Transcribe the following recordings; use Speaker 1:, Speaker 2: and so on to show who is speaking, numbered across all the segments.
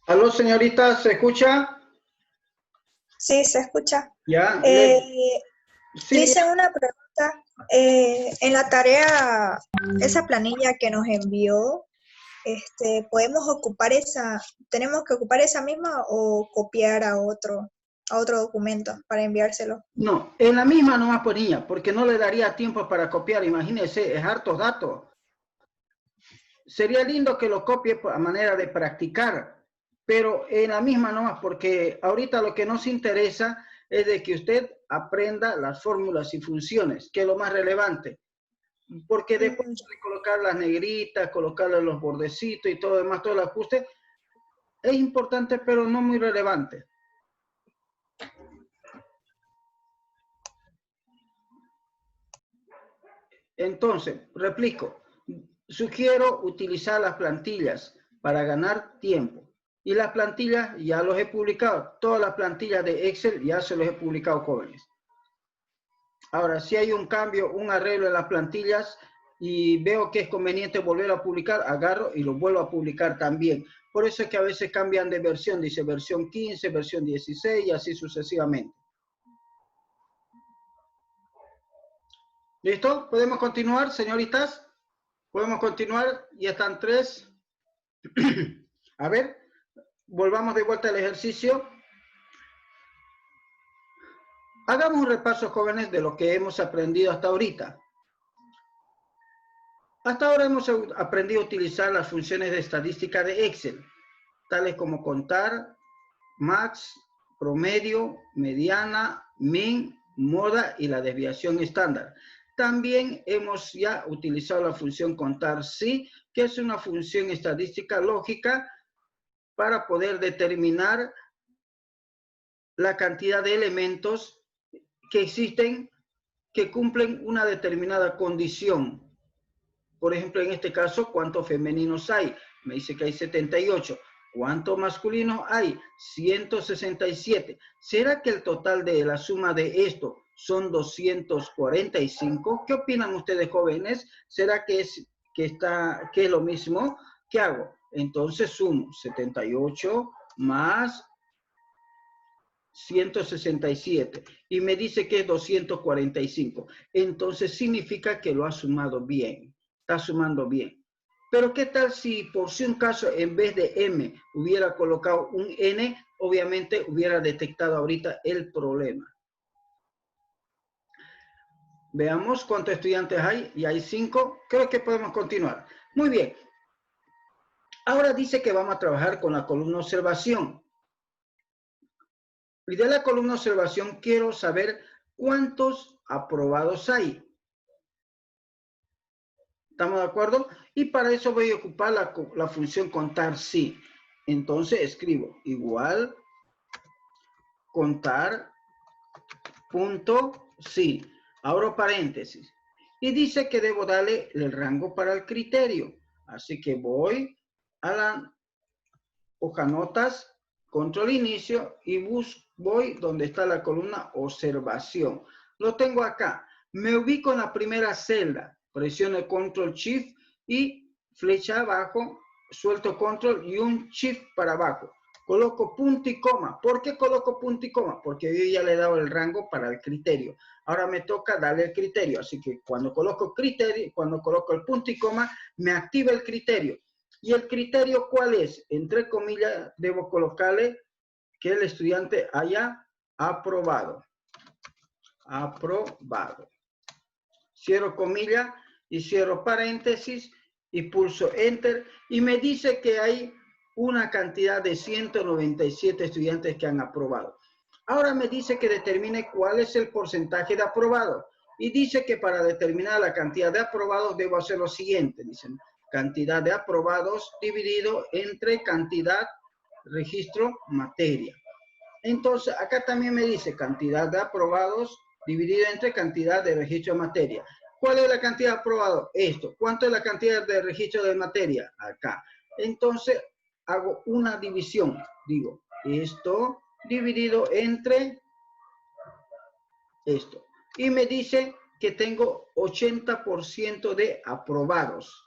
Speaker 1: Aló, señorita, ¿se escucha?
Speaker 2: Sí, se escucha.
Speaker 1: Ya.
Speaker 2: Le hice una pregunta. En la tarea, esa planilla que nos envió, ¿podemos ocupar tenemos que ocupar esa misma o copiar a otro documento para enviárselo?
Speaker 1: No, en la misma nomás ponía, porque no le daría tiempo para copiar, imagínese, es hartos datos. Sería lindo que lo copie a manera de practicar, pero en la misma nomás, porque ahorita lo que nos interesa es de que usted aprenda las fórmulas y funciones, que es lo más relevante. Porque después de colocar las negritas, colocarle los bordecitos y todo demás, todo el ajuste, es importante, pero no muy relevante. Entonces, replico, sugiero utilizar las plantillas para ganar tiempo. Y las plantillas ya los he publicado. Todas las plantillas de Excel ya se los he publicado, jóvenes. Ahora, si hay un cambio, un arreglo en las plantillas y veo que es conveniente volver a publicar, agarro y lo vuelvo a publicar también. Por eso es que a veces cambian de versión, dice versión 15, versión 16 y así sucesivamente. ¿Listo? ¿Podemos continuar, señoritas? ¿Podemos continuar? Ya están 3. A ver, volvamos de vuelta al ejercicio. Hagamos un repaso, jóvenes, de lo que hemos aprendido hasta ahorita. Hasta ahora hemos aprendido a utilizar las funciones de estadística de Excel, tales como contar, max, promedio, mediana, min, moda y la desviación estándar. También hemos ya utilizado la función contar sí, que es una función estadística lógica para poder determinar la cantidad de elementos que existen que cumplen una determinada condición. Por ejemplo, en este caso, ¿cuántos femeninos hay? Me dice que hay 78. ¿Cuántos masculinos hay? 167. ¿Será que el total de la suma de esto son 245? ¿Qué opinan ustedes, jóvenes? ¿Será que es lo mismo? ¿Qué hago? Entonces sumo 78 más 167 y me dice que es 245. Entonces significa que lo ha sumado bien. Está sumando bien. Pero ¿qué tal si por si un caso en vez de M hubiera colocado un N? Obviamente hubiera detectado ahorita el problema. Veamos cuántos estudiantes hay. Y hay 5. Creo que podemos continuar. Muy bien. Ahora dice que vamos a trabajar con la columna observación. Y de la columna observación quiero saber cuántos aprobados hay. ¿Estamos de acuerdo? Y para eso voy a ocupar la función contar sí. Entonces escribo igual contar punto sí. Abro paréntesis. Y dice que debo darle el rango para el criterio. Así que voy a la hoja notas, control inicio y voy donde está la columna observación. Lo tengo acá. Me ubico en la primera celda. Presiono control shift y flecha abajo, suelto control y un shift para abajo. Coloco punto y coma. ¿Por qué coloco punto y coma? Porque yo ya le he dado el rango para el criterio. Ahora me toca darle el criterio. Así que cuando coloco criterio, cuando coloco el punto y coma, me activa el criterio. ¿Y el criterio cuál es? Entre comillas, debo colocarle que el estudiante haya aprobado. Aprobado. Cierro comilla y cierro paréntesis y pulso Enter. Y me dice que hay una cantidad de 197 estudiantes que han aprobado. Ahora me dice que determine cuál es el porcentaje de aprobado. Y dice que para determinar la cantidad de aprobados debo hacer lo siguiente. Dicen, cantidad de aprobados dividido entre cantidad, registro, materia. Entonces, acá también me dice cantidad de aprobados dividido entre cantidad de registro de materia. ¿Cuál es la cantidad de aprobados? Esto. ¿Cuánto es la cantidad de registro de materia? Acá. Entonces, hago una división. Digo, esto dividido entre esto. Y me dice que tengo 80% de aprobados.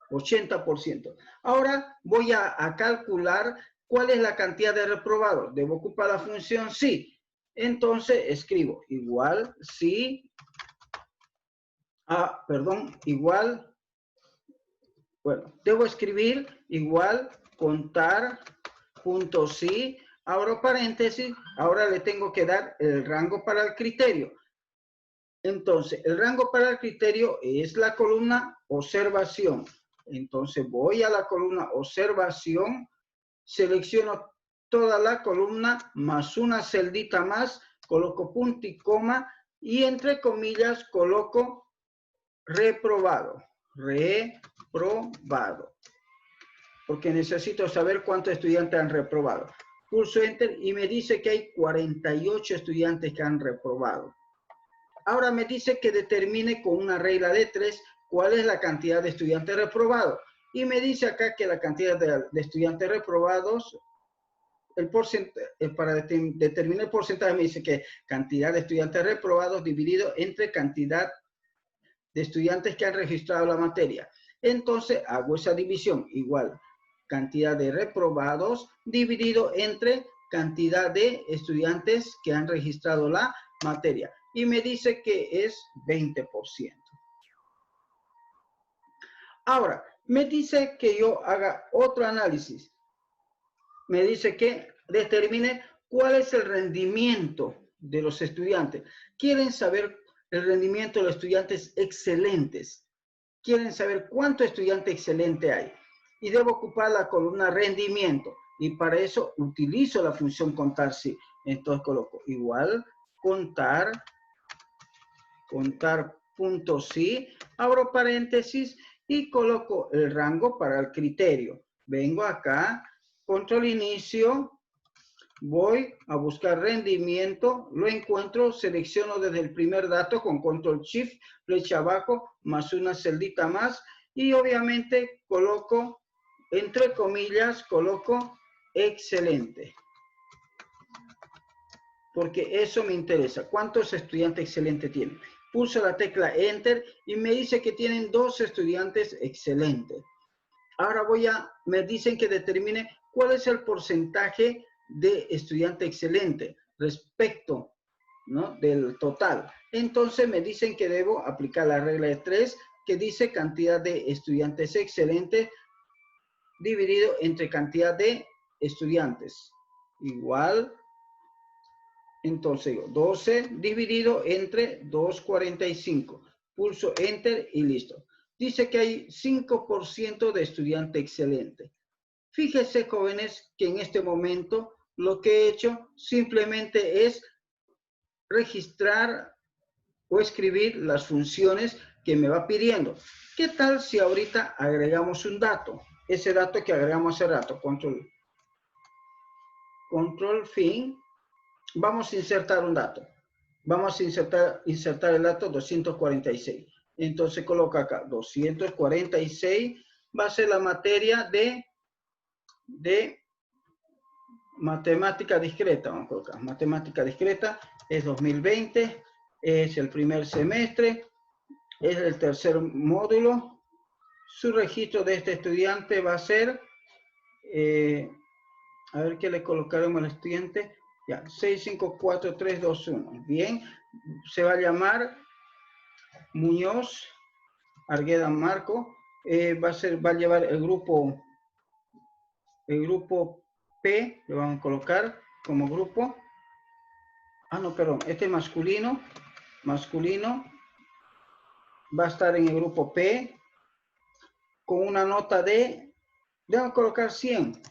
Speaker 1: 80%. Ahora voy a calcular cuál es la cantidad de reprobados. ¿Debo ocupar la función sí? Entonces escribo igual sí. Igual. Bueno, debo escribir igual contar punto sí. Abro paréntesis. Ahora le tengo que dar el rango para el criterio. Entonces, el rango para el criterio es la columna observación. Entonces, voy a la columna observación, selecciono toda la columna, más una celdita más, coloco punto y coma, y entre comillas coloco reprobado. Reprobado. Porque necesito saber cuántos estudiantes han reprobado. Pulso Enter y me dice que hay 48 estudiantes que han reprobado. Ahora me dice que determine con una regla de 3 cuál es la cantidad de estudiantes reprobados. Y me dice acá que la cantidad de estudiantes reprobados, para determinar el porcentaje, me dice que cantidad de estudiantes reprobados dividido entre cantidad de estudiantes que han registrado la materia. Entonces hago esa división, igual cantidad de reprobados dividido entre cantidad de estudiantes que han registrado la materia. Y me dice que es 20%. Ahora, me dice que yo haga otro análisis. Me dice que determine cuál es el rendimiento de los estudiantes. Quieren saber el rendimiento de los estudiantes excelentes. Quieren saber cuánto estudiante excelente hay. Y debo ocupar la columna rendimiento. Y para eso utilizo la función contar sí. Entonces coloco igual contar punto sí, abro paréntesis y coloco el rango para el criterio. Vengo acá, control inicio, voy a buscar rendimiento, lo encuentro, selecciono desde el primer dato con control shift, flecha abajo, más una celdita más y obviamente coloco, entre comillas, coloco excelente. Porque eso me interesa. ¿Cuántos estudiantes excelentes tienen? Pulso la tecla Enter y me dice que tienen 2 estudiantes excelentes. Ahora me dicen que determine cuál es el porcentaje de estudiante excelente respecto, ¿no?, del total. Entonces me dicen que debo aplicar la regla de 3 que dice cantidad de estudiantes excelentes dividido entre cantidad de estudiantes. Igual. Entonces, 12 dividido entre 245. Pulso Enter y listo. Dice que hay 5% de estudiante excelente. Fíjese, jóvenes, que en este momento lo que he hecho simplemente es registrar o escribir las funciones que me va pidiendo. ¿Qué tal si ahorita agregamos un dato? Ese dato que agregamos hace rato, control fin. Vamos a insertar un dato. Vamos a insertar el dato 246. Entonces coloca acá 246. Va a ser la materia de matemática discreta. Vamos a colocar matemática discreta. Es 2020. Es el primer semestre. Es el tercer módulo. Su registro de este estudiante va a ser... a ver qué le colocaremos al estudiante. Ya, 654321. Bien, se va a llamar Muñoz Argueda Marco. Va a llevar el grupo P, le vamos a colocar como grupo. Ah, no, perdón, este masculino va a estar en el grupo P con una nota de, vamos a colocar 100.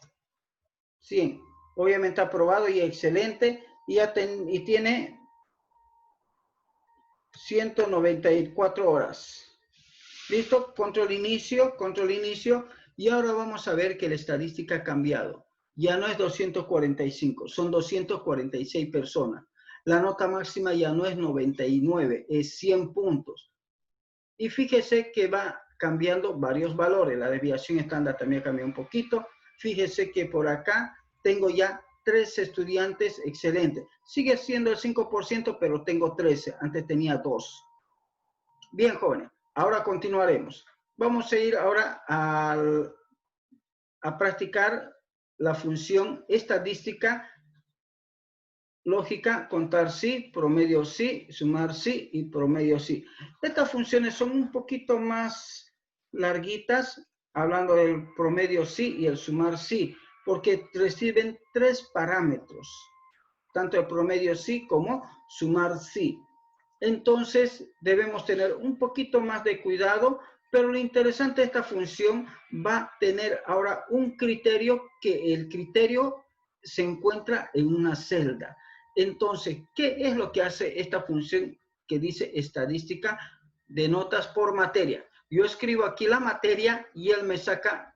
Speaker 1: 100. Obviamente aprobado y excelente. Y tiene 194 horas. ¿Listo? Control inicio. Y ahora vamos a ver que la estadística ha cambiado. Ya no es 245, son 246 personas. La nota máxima ya no es 99, es 100 puntos. Y fíjese que va cambiando varios valores. La desviación estándar también cambia un poquito. Fíjese que por acá tengo ya 13 estudiantes excelentes. Sigue siendo el 5%, pero tengo 13. Antes tenía 2. Bien, jóvenes, ahora continuaremos. Vamos a ir ahora a practicar la función estadística, lógica, contar sí, promedio sí, sumar sí y promedio sí. Estas funciones son un poquito más larguitas, hablando del promedio sí y el sumar sí, porque reciben 3 parámetros, tanto el promedio sí como sumar sí. Entonces debemos tener un poquito más de cuidado, pero lo interesante de esta función va a tener ahora un criterio, que el criterio se encuentra en una celda. Entonces, ¿qué es lo que hace esta función que dice estadística de notas por materia? Yo escribo aquí la materia y él me saca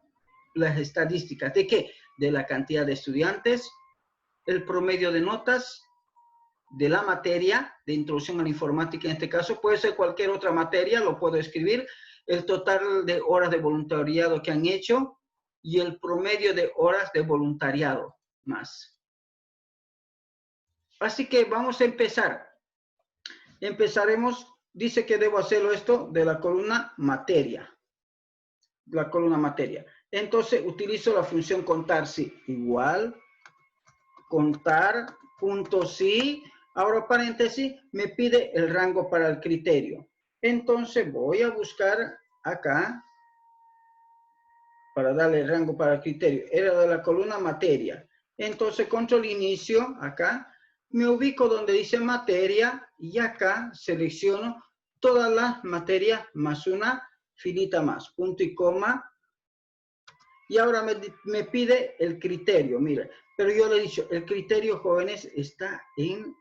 Speaker 1: las estadísticas. ¿De qué? De la cantidad de estudiantes, el promedio de notas, de la materia de introducción a la informática, en este caso puede ser cualquier otra materia, lo puedo escribir, el total de horas de voluntariado que han hecho y el promedio de horas de voluntariado más. Así que vamos a empezar. Empezaremos, dice que debo hacerlo esto de la columna materia. La columna materia. Entonces utilizo la función contar sí, igual, contar, punto sí. Ahora paréntesis, me pide el rango para el criterio. Entonces voy a buscar acá para darle el rango para el criterio. Era de la columna materia. Entonces control inicio acá. Me ubico donde dice materia y acá selecciono todas las materias más una filita más. Punto y coma. Y ahora me pide el criterio, mire. Pero yo le he dicho, el criterio, jóvenes, está en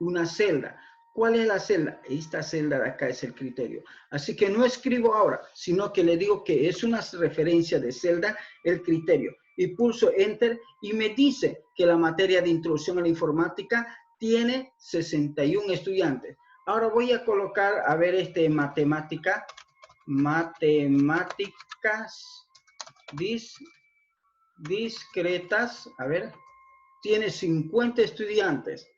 Speaker 1: una celda. ¿Cuál es la celda? Esta celda de acá es el criterio. Así que no escribo ahora, sino que le digo que es una referencia de celda, el criterio. Y pulso Enter y me dice que la materia de introducción a la informática tiene 61 estudiantes. Ahora voy a colocar, a ver, matemáticas discretas, a ver, tiene 50 estudiantes.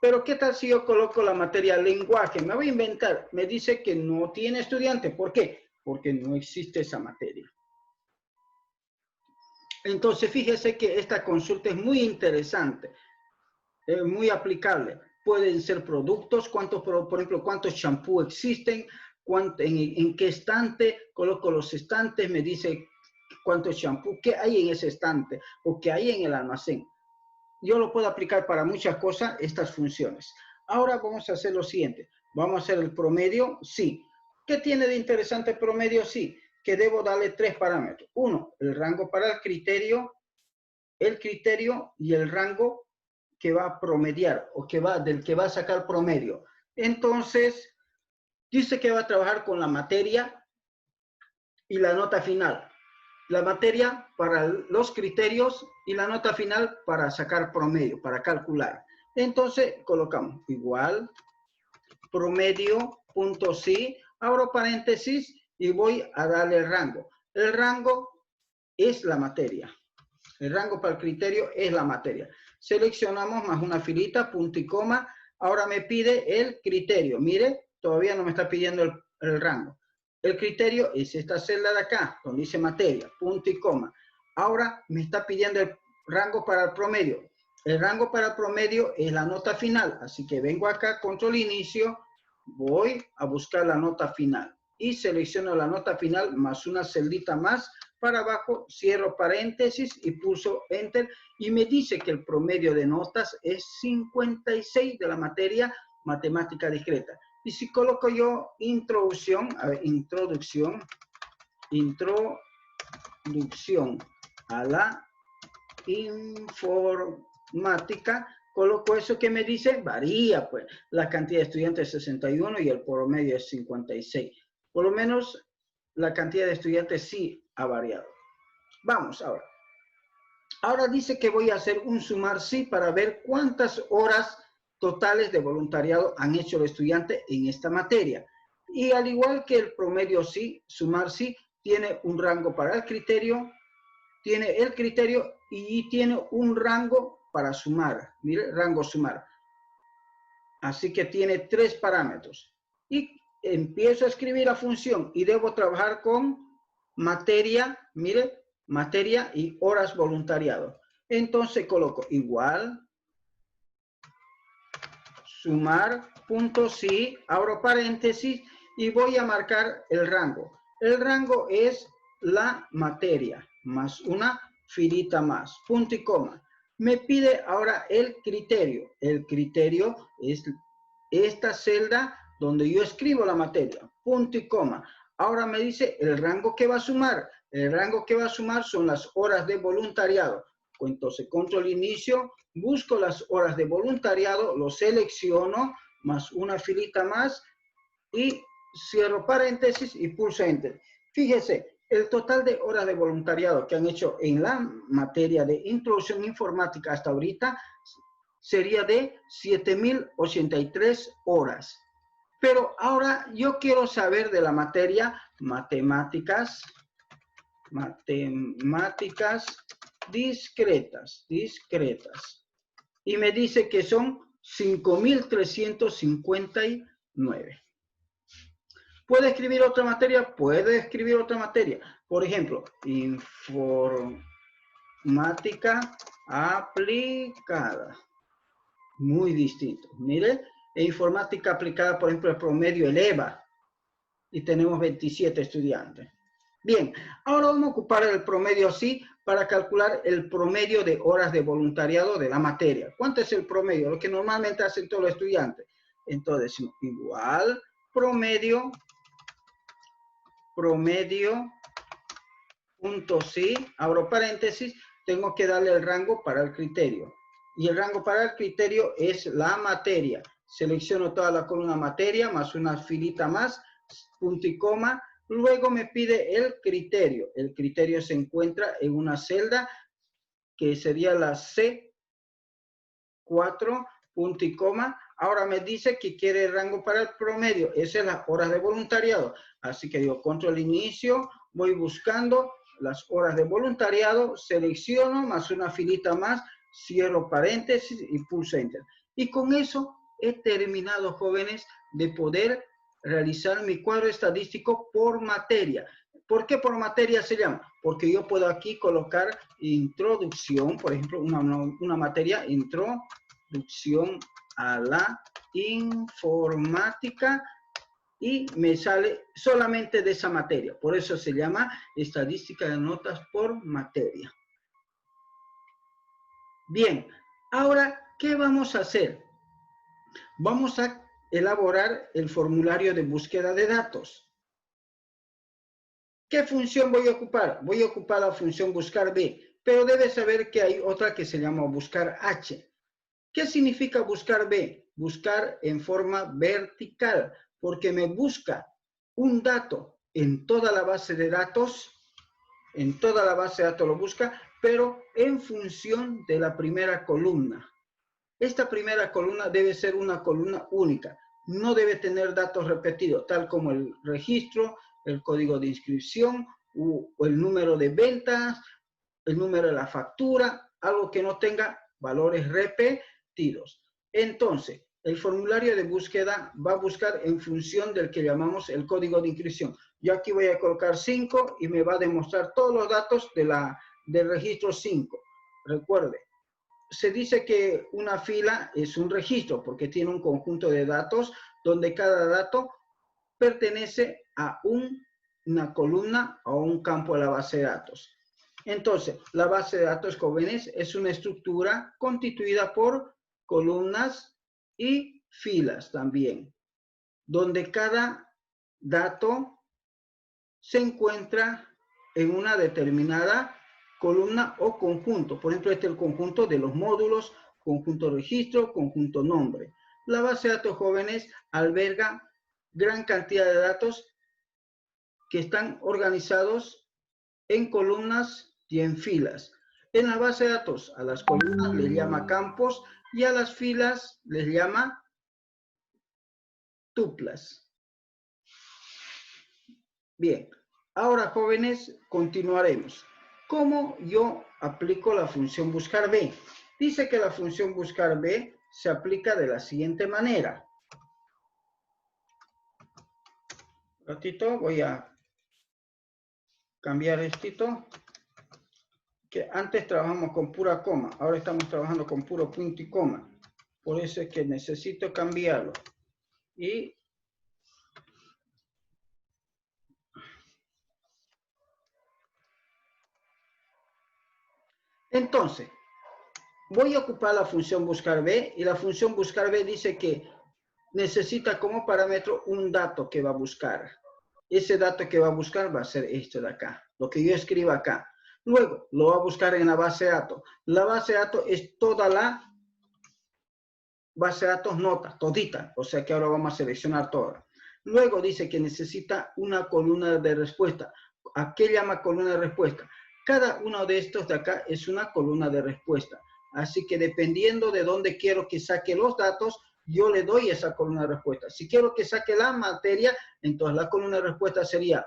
Speaker 1: Pero ¿qué tal si yo coloco la materia lenguaje? Me voy a inventar. Me dice que no tiene estudiantes. ¿Por qué? Porque no existe esa materia. Entonces, fíjese que esta consulta es muy interesante, muy aplicable. Pueden ser productos, por ejemplo, cuántos champú existen, en qué estante, coloco los estantes, me dice cuántos champú, qué hay en ese estante o qué hay en el almacén. Yo lo puedo aplicar para muchas cosas, estas funciones. Ahora vamos a hacer lo siguiente. Vamos a hacer el promedio, sí. ¿Qué tiene de interesante el promedio? Sí, que debo darle 3 parámetros. Uno, el rango para el criterio y el rango que va a promediar o del que va a sacar promedio. Entonces, dice que va a trabajar con la materia y la nota final. La materia para los criterios y la nota final para sacar promedio, para calcular. Entonces, colocamos igual, promedio, punto sí, abro paréntesis y voy a darle el rango. El rango es la materia. El rango para el criterio es la materia. Seleccionamos más una filita, punto y coma. Ahora me pide el criterio. Mire, todavía no me está pidiendo el rango. El criterio es esta celda de acá, donde dice materia, punto y coma. Ahora me está pidiendo el rango para el promedio. El rango para el promedio es la nota final. Así que vengo acá, control inicio, voy a buscar la nota final. Y selecciono la nota final más una celdita más. Para abajo, cierro paréntesis y pulso Enter. Y me dice que el promedio de notas es 56 de la materia matemática discreta. Y si coloco yo introducción, a ver, introducción a la informática, coloco eso que me dice, varía pues, la cantidad de estudiantes es 61 y el promedio es 56. Por lo menos la cantidad de estudiantes sí ha variado. Vamos ahora. Ahora dice que voy a hacer un sumar sí para ver cuántas horas totales de voluntariado han hecho los estudiantes en esta materia. Y al igual que el promedio sí, sumar sí, tiene un rango para el criterio, tiene el criterio y tiene un rango para sumar. Mire, rango sumar. Así que tiene 3 parámetros. y empiezo a escribir la función y debo trabajar con materia, mire, materia y horas voluntariado. Entonces coloco igual, sumar, punto sí, abro paréntesis y voy a marcar el rango. El rango es la materia más una filita más, punto y coma. Me pide ahora el criterio. El criterio es esta celda donde yo escribo la materia, punto y coma. Ahora me dice el rango que va a sumar. El rango que va a sumar son las horas de voluntariado. Entonces, control inicio, busco las horas de voluntariado, lo selecciono, más una filita más, y cierro paréntesis y pulso Enter. Fíjese, el total de horas de voluntariado que han hecho en la materia de introducción informática hasta ahorita sería de 7.083 horas. Pero ahora yo quiero saber de la materia matemáticas discretas. Y me dice que son 5.359. ¿Puede escribir otra materia? Puede escribir otra materia. Por ejemplo, informática aplicada. Muy distinto. Mire, en informática aplicada, por ejemplo, el promedio eleva. Y tenemos 27 estudiantes. Bien, ahora vamos a ocupar el promedio así para calcular el promedio de horas de voluntariado de la materia. ¿Cuánto es el promedio? Lo que normalmente hacen todos los estudiantes. Entonces decimos igual promedio, punto sí, abro paréntesis, tengo que darle el rango para el criterio. Y el rango para el criterio es la materia. Selecciono toda la columna materia, más una filita más, punto y coma. Luego me pide el criterio. El criterio se encuentra en una celda que sería la C4, punto y coma. Ahora me dice que quiere el rango para el promedio. Esa es las horas de voluntariado. Así que digo, control inicio, voy buscando las horas de voluntariado, selecciono, más una filita más, cierro paréntesis y pulso Enter. Y con eso he terminado, jóvenes, de poder realizar mi cuadro estadístico por materia. ¿Por qué por materia se llama? Porque yo puedo aquí colocar introducción, por ejemplo, una materia, introducción a la informática, y me sale solamente de esa materia. Por eso se llama estadística de notas por materia. Bien, ahora, ¿qué vamos a hacer? Vamos a elaborar el formulario de búsqueda de datos. ¿Qué función voy a ocupar? Voy a ocupar la función buscar B, pero debes saber que hay otra que se llama buscar H. ¿Qué significa buscar B? Buscar en forma vertical, porque me busca un dato en toda la base de datos, lo busca, pero en función de la primera columna. Esta primera columna debe ser una columna única, no debe tener datos repetidos, tal como el registro, el código de inscripción, o el número de ventas, el número de la factura, algo que no tenga valores repetidos. Entonces, el formulario de búsqueda va a buscar en función del que llamamos el código de inscripción. Yo aquí voy a colocar 5 y me va a demostrar todos los datos del registro 5. Recuerde, se dice que una fila es un registro porque tiene un conjunto de datos donde cada dato pertenece a una columna o un campo de la base de datos. Entonces, la base de datos, jóvenes, es una estructura constituida por columnas y filas también, donde cada dato se encuentra en una determinada columna o conjunto. Por ejemplo, este es el conjunto de los módulos, conjunto registro, conjunto nombre. La base de datos, jóvenes, alberga gran cantidad de datos que están organizados en columnas y en filas. En la base de datos, a las columnas les llama campos y a las filas les llama tuplas. Bien, ahora, jóvenes, continuaremos. ¿Cómo yo aplico la función buscar B? Dice que la función buscar B se aplica de la siguiente manera. ratito voy a cambiar esto. Que antes trabajamos con pura coma, ahora estamos trabajando con puro punto y coma. Por eso es que necesito cambiarlo. Y entonces, voy a ocupar la función buscar B, y la función buscar B dice que necesita como parámetro un dato que va a buscar. Ese dato que va a buscar va a ser esto de acá, lo que yo escribo acá. Luego, lo va a buscar en la base de datos. La base de datos es toda la base de datos nota, todita, o sea que ahora vamos a seleccionar toda. Luego dice que necesita una columna de respuesta. ¿A qué llama columna de respuesta? Cada uno de estos de acá es una columna de respuesta. Así que dependiendo de dónde quiero que saque los datos, yo le doy esa columna de respuesta. Si quiero que saque la materia, entonces la columna de respuesta sería